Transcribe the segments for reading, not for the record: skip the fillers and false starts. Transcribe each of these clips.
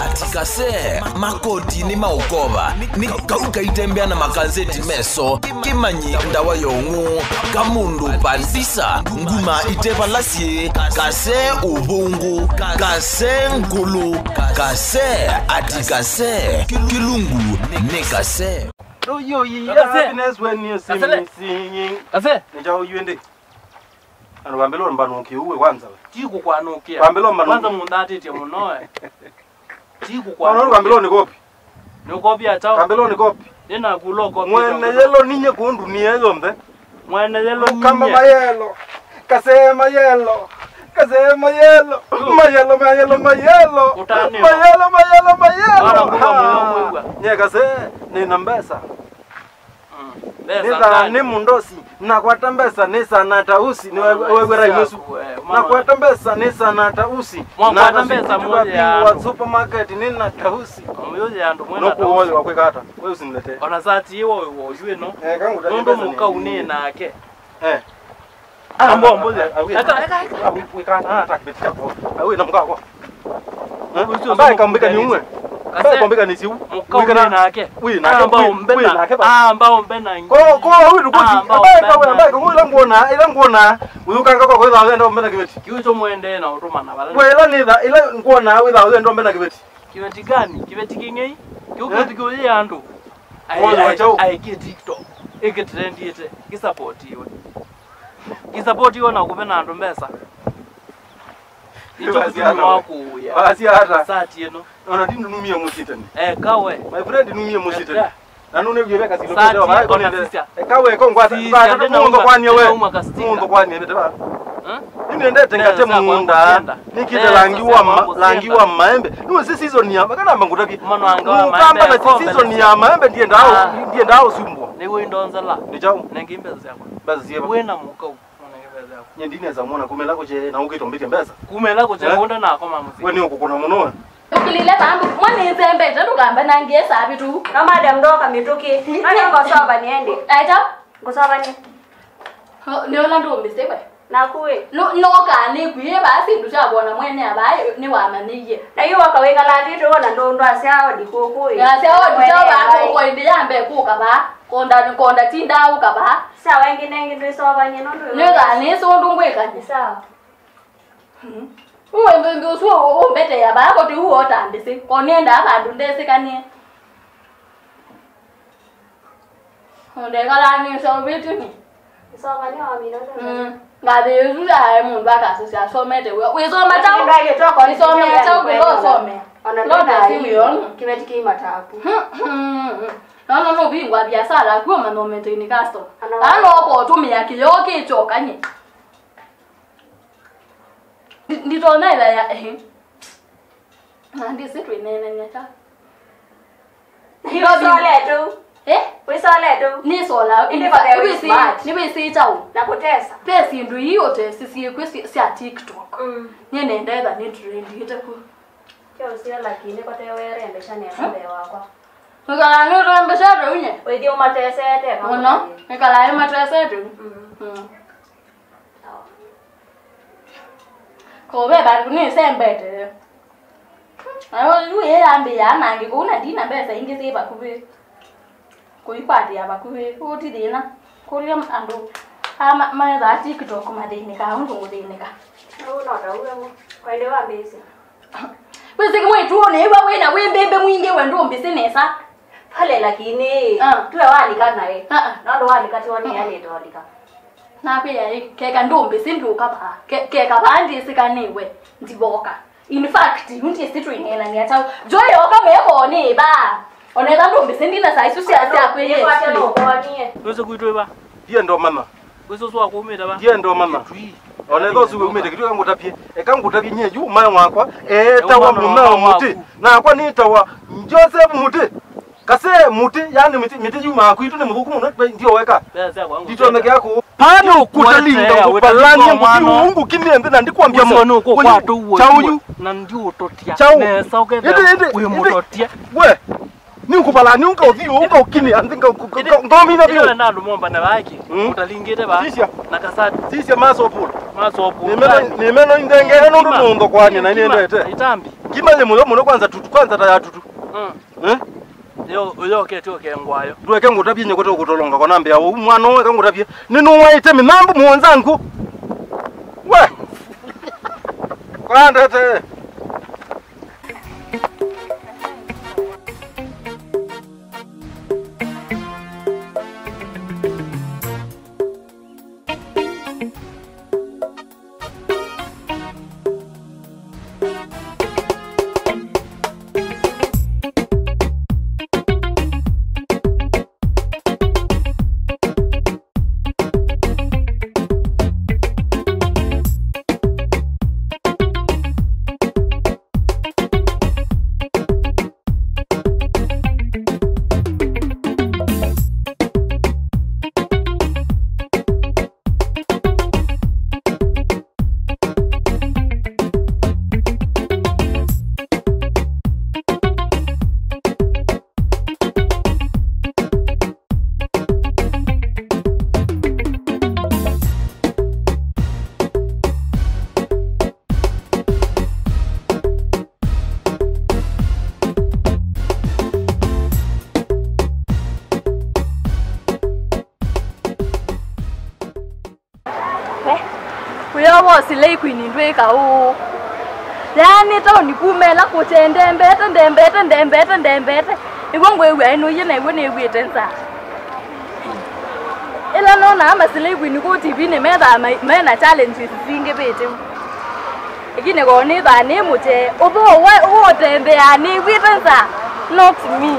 Atikase makoti ni maukova ni kauka itembea na makazeti meso kimanyi ndawa yongu kamundu pandisa nguma iteva lasie kase ubungu kase ngulu kase atikase kilungu ne kase do yo happiness when you see me singing kase njao yuende ano bambelo mbanuke uwe kwanza tiku kwanukia bambelo kwanza mundati munoe tiku kwa no bambelo ni kopi no kopi atao bambelo ni kopi nena kulo kopi mwene yelo ninye kundu ni ezo mbe mwene yelo kamba mayelo kase mayelo mayelo nye kase ni nambesa neza ni mundosi na kwata mbesa ni sana tausi ni wegera inusu na kwata mbesa ni sana tausi na mbesa moja ya supermarket ni na tausi moja ya ndo mwena no kuoje wa kwekata wewe usinilete ona sati wewe wojwe no kangu dani ndo muka unena ake ambo mboja aka kwekata hata kibetika wewe na mkako ambaye kambika ni umwe ambaye kambika ni siu wikana nake wewe na ambao mbena ambao mbena ko wewe rukuti ambaye ko ila ngona uyukanga ko kweza ndo mbena kibeti kiucho muende na utumana bala wewe ila ngona witha ndo mbena kibeti kibeti gani kibeti kingei kiuko tikole yandu ai ki TikTok ike trend yete support iwe na kupena ndo mbesa Ito wako ya. Basi hata. Sati yeno. Ona dindu numia musitani. Kawe. My friend numia musitani. Na nune byebeka silo sati kwa kona kawe ko ngwata. Mungu kwani wewe. Mungu kwani ndete ba. Ninde ndete ngate munda. Nikide langiwa maembe. Niwe si season ya kana mangutapi. Mano anga maembe. Kamba na season ya maembe ndiye ndao sumbwa. Niwe ndonzala. Ndichao. Nengimbeza yako. Bazi yeba. Wena mukau. Nyendine za muona kumelako je na ukitombike mbeza kumelako je konda nako mamuzi wewe ni ukukuna munoa ukilile bantu mwana izembe ndukamba nangesa abitu na madam ndoka mituki ani ngosoba niende aita ngosoba ni ni ola ndo mistake na kuwe no ka ni kuye basi ndushabona mwene abaye ni wamaniye na hiyo wakaweka latito ona ndo ndo asiao dikoko ya asiao dikoko ko inde yambe kuka ba konda tinda ukaba sawa wengine ndo soba ni ndo nega ni so ndungweka ni sawa uwe usuo umbete ya ba ko ti huo tandisi ko nenda abandu ndese kanie ndega ni so bitu ni soba ni amina ngabe yuza mundu akasisi asomete we so mata ngake toko ni so meta ubelo some ona siyo kibeti kimatapu no bingwa biasara kwa manomento ni gasto ano ko tumia kiyoke chokanye nditona ila ya ndi situ inene nyata hiyo sole tu we sole tu ni sola ni bisi tau na kutesa pesi ndu hiyo tesi si kwesi si TikTok nyene ndeza ni trend yitaku kyo sia lakini kwa tewe rende chane mbe wako ngala ni rombe shado unye we dio matesete no ngala ni matesete ko be ba ni sembete ayo yu ye ambe ya nangi ko na dina be sa ingi se ba kuve ko ipati ya ba kuve ko ti dina ko liam ando ama ma da TikTok ma de ni ka hundu de ni ka no da uwe kwa ile wa besi bese kama tuone wewe na wewe mbembe mwingi wendo mbisinesa pale lakini tuwe walika naye na ndo walika tiwani yale ndo walika na pia keka ndombe sinduka ba keka bandi sikaniwe ndiboka in fact unti situ ingena ni ata joyo kama yako ni ba oneza ndombe sindina sai susi asia kweye kwa tano kwa nie wewe kuitwe ba ndiye ndo mama wewe sio wako umeda ba ndiye ndo mama oneza suwe umede kitu kangutapie ekangutapie nyeju mayo mwakwa tawa mumeo muti na kwa ni tawa Joseph muti kase muti yani miti juma akuitu ne muhukumu na ndio weka ndito meke yako pano kutalinda kupalani muti kiniende na ndikwambia mo chauyu na ndio utotia nesa ukenda uyo mutotia we ni ukupalani uka ukini andinga ndomi na bio na ndo momba na baki utalingite ba na kasati maso pula ni meno indenge eno ndo kwani na niendete itambi Kimale muno kwanza tutu kwanza ta tutu. Yo keto kengwayo. Duweke ngutabye nyekoto ukutolonga kwa nambe yawo umwana we kangutabye. Ninu waite minambu muonzangu. We. Kwanda te. Kuyawo silei kwinindweka o. Yani to nikumela kuchende ndembete. Igongwe we no yena iwe ne we tenza. Ela no na ama silei kwini ku TV ne mena challenges zinge bete. Igine go ni ba ni muje obo wo tembe ani we tenza. Not me.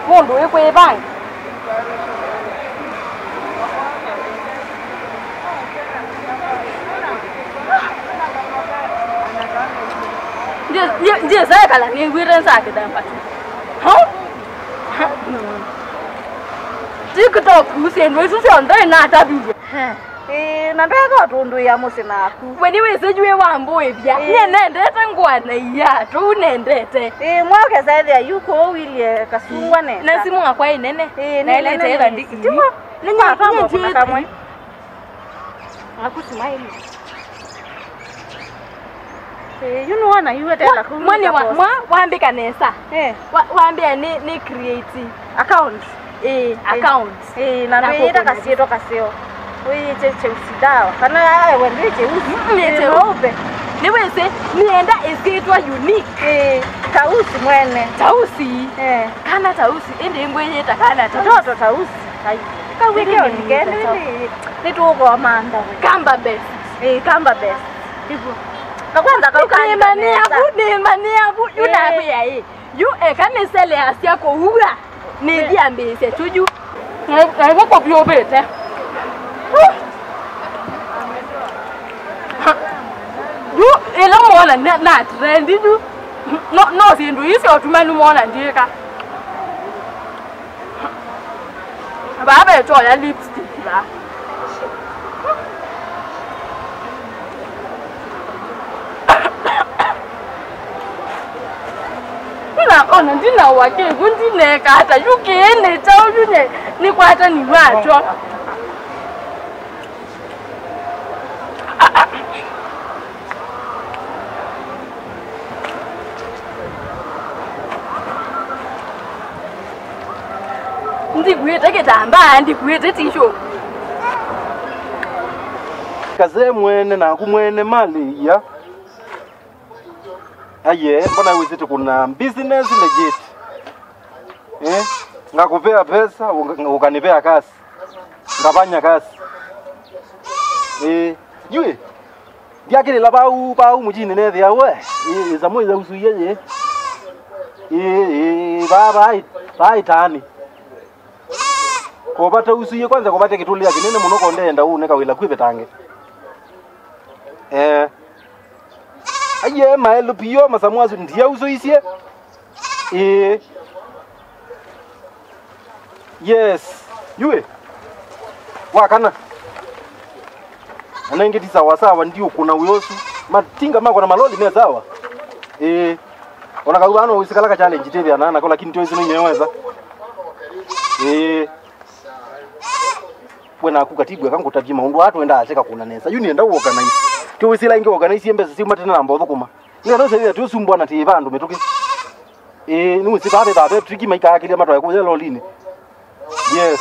Mondo ekwe bang. Dia saya kala ni wiran sa kita empat. Hah? TikTok usen we susen dai na tabi. Na ndaka tondo ya musina ku. Weni we sejwe wa mboe bia. Ne ndete ngwana ya, tu ne ndete. Mwake zaidi yuko Willie kasungwa ne. Na simu akwa inene. Na ile tena ndiki. Tiwa. Ninga kama kuna kamwe. Akusimaili. You know na you tell ku. Mwani waambe kanesa. Waambe ni create account. Account. Na ndio kasieto kaseo. Wewe cheche usidawa. Kana wewe cheche upe. Niweze nienda esitwa unique. Tausi mwene. Tausi. Kana tausi ende ngwenye takana toto tausi. Kawekeo nigende ni tuko amanda. Kamba best. Kamba best. Hivyo. Na kwanza ni mani abu yuna abu ya hii. Yu kane sele asia ko hura. Ni dia mbese tuju. Ngaibo ko bio bete. Yu ela mona na trendi du. No sindu isi otumanu mona ndika. Baba to ya lipstick la. Ona ndina wake kundine kata yukene chawune ni kwata ni wacho ndikuita ketamba ndikuita tisho kaze mwene na kumwene mali ya aye mbona wiziti kuna business legit ngakupea pesa ukanipea kazi ngafanya kazi yue diakile la bau mujini ne dia we zamoi za usuye bai tani ko bata usuye kwanza ko bata kitulia kinene munoko ndenda uneka wila kwibe tange aye maelo pio masamwazo ndia usoisie yes yue wakana anaingeti sawa ndio kuna uyosu matinga mako na maloli mezawa ona kaubano usikalaka challenge tebe anana ko lakini tio zino nyeweza bwana akukatibwe kangu tajima undu watu enda acheka kuna nesa yuni enda uoka nice kiwisila ingi organize mbese si matena na mbotho kuma ni ndo se tu sumbwa na ti vandu mituki ni usibabe babe triki maika akili matwa ku yelo lini yes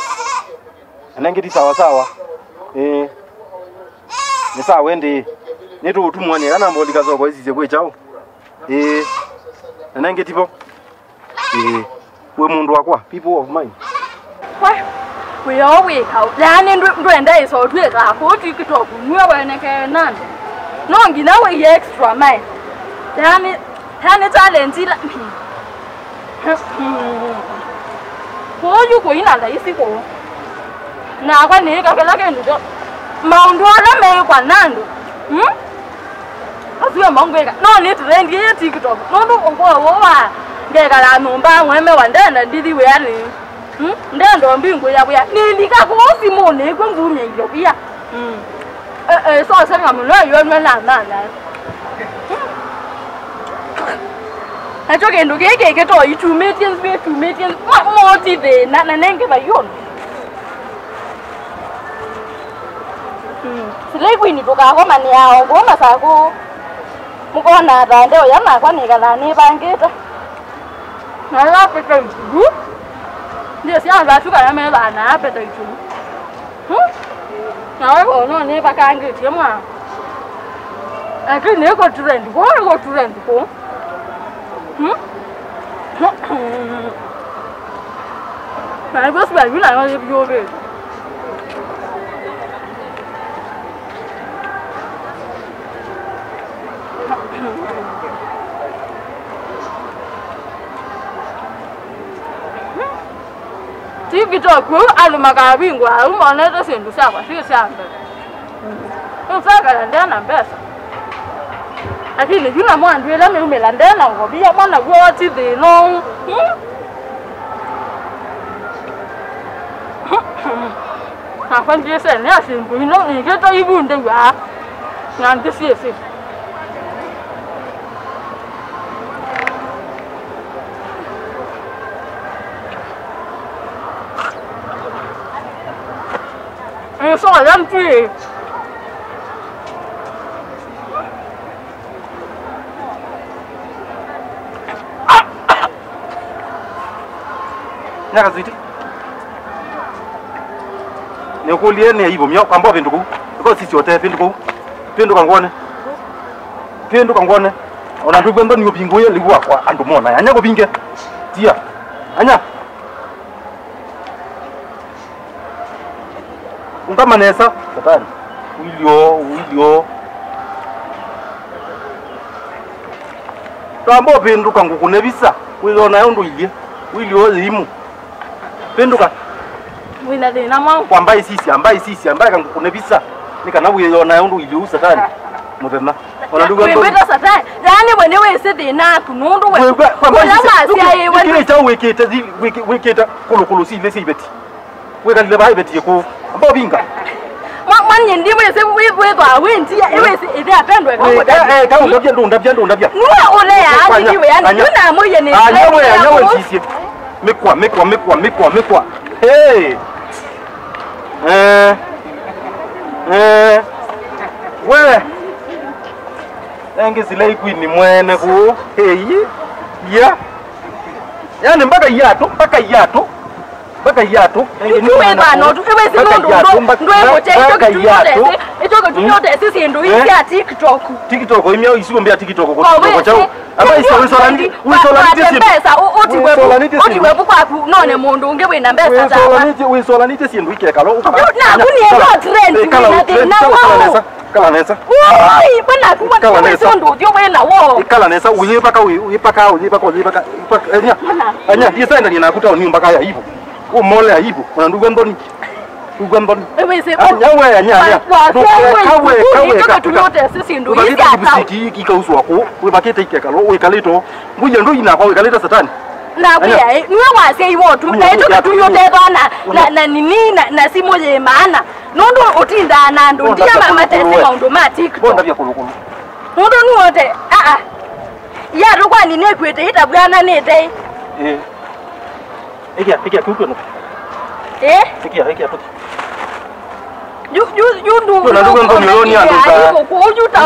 anangeti sawa sawa ni sawa wende ni tu tumwane ana mbolika zoko izize kwe chao anangeti po we mundu wakwa people of mine we always how yani ndwenda iso tweka ko TikTok nywe wene ke nande no ngina we extra mine yani talent ila ko ko ina la isi ko na kwa ni ka kala ke ndo maundu ala me kwa nando asiyo mangweka no ni trend ye TikTok no ndo ko wa ngeka la numba ngweme wandana ndidi we yani ndendo mbingu ya buya nilika ko simone ko ngumye yo bia so sa ngam lo yo na acho ke ndo ke to i 2 meetings mo ti de na nenge ba yon sile kwini to ka ko mani yao ko masa ko muko na rande o yana kwa ni kana ni bangeta na la pe ndio sia ba tu kana me ba na pe dai tu na ko no ni ba ka ngi ti ma ke ne ko trend ko na bos ba yu la ma yo be TikTok alumaka bingwa alumona to sendu sakwa sisamba nsaka ndana mbesa lakini juna mwandwela meumela ndana ngobia mwana gwoti dino afanje sene asimbu ino ngeto ibunde wa ngante siese so làm gì nyaka ziti ne ko liene yibo myo kwambo bindu ku ko sisi wote bindu kangone ona ndugwe ndo nyopingo ye liwa kwa andu mona anya ko binge tia anya ungamanesa satani wilio tambo bindu kangu kunebisa wilona yondo ilie wilio limu bindu ka wina de na mwa kwambai sisi ambaye kangu kunebisa nikana wilona yondo ilie satani mutema ona ndugu ndo wenda satani yani mwenewe sede na kunundu we kwa masia ye wenda cha weketa kolokolo si lesi beti weka le bai beti ko ambo binga manye ndimwe se we twa wendi ewe se ide apendwe ka ngoda ka ndabya ndabya nuwa ole ya ndiwe yani yuna moye ne anyawe sisi mekwa hey we engi zile ikwini mwene ku hey ya yani mpaka yato tuwe bano tuwe sinondo ndo itoke tunyote sisi ndo hii ya TikTok imyo isiwe mbia TikTok kwa chao aba isolanite pesa oti webu kwa none mundu ungewe na pesa za isolanite si ndo ikekalo na kuni ndo trend kala nesa oi bana kuma wewe ndo ndio wewe na wo kala nesa uyipaka anya yesa ndani nakuta ni mpaka ya hivyo umole aibu kuna ndugu ndoni ewe se anyawe anya kawe tuyote sisi ndo hizi hata kikauswa ko we bakete ikekalo we kalito nguye ndo ina kwa we kalita satani na pia niwe wase iwo tu na itoka tuyote bana na nini na simo ye maana nondo utinda na ndo ndia matesi maundo ma TikTok bonda bya kulukulu nondo nuote ya ro kwa nini kwete ita bwana nete Ikia kuko no. Ikia to. na ndugu ndo milioni ando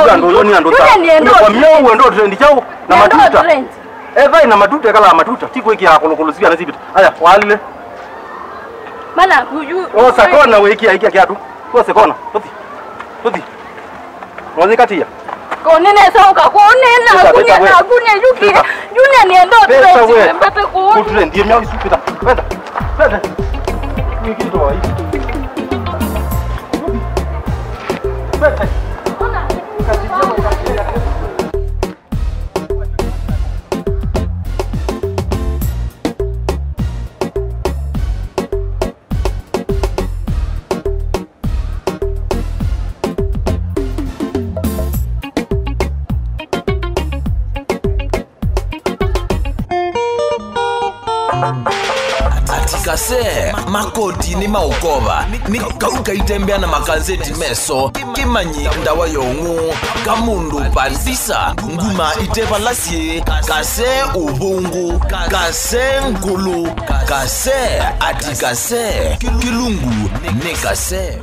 za ndo milioni ando za kwa mio ndo trend chao na matuta vai na matuta kala matuta tiko iki hakolokolozia na zibita aya walile mana kuju sakona we iki kiatu kwa sekona toti wazikatia konene sauka konena kunya yuki yune niendo trend mbate ko trend ndio miao isupita kwenda wiki ndo hii Kase makoti ni maukova ni kauka itembea na makazeti meso kimanyi ndawa yongu kamundu pandisa nguma itepa lasie kase ubungu kase ngulu kase ati kase kilungu ne kase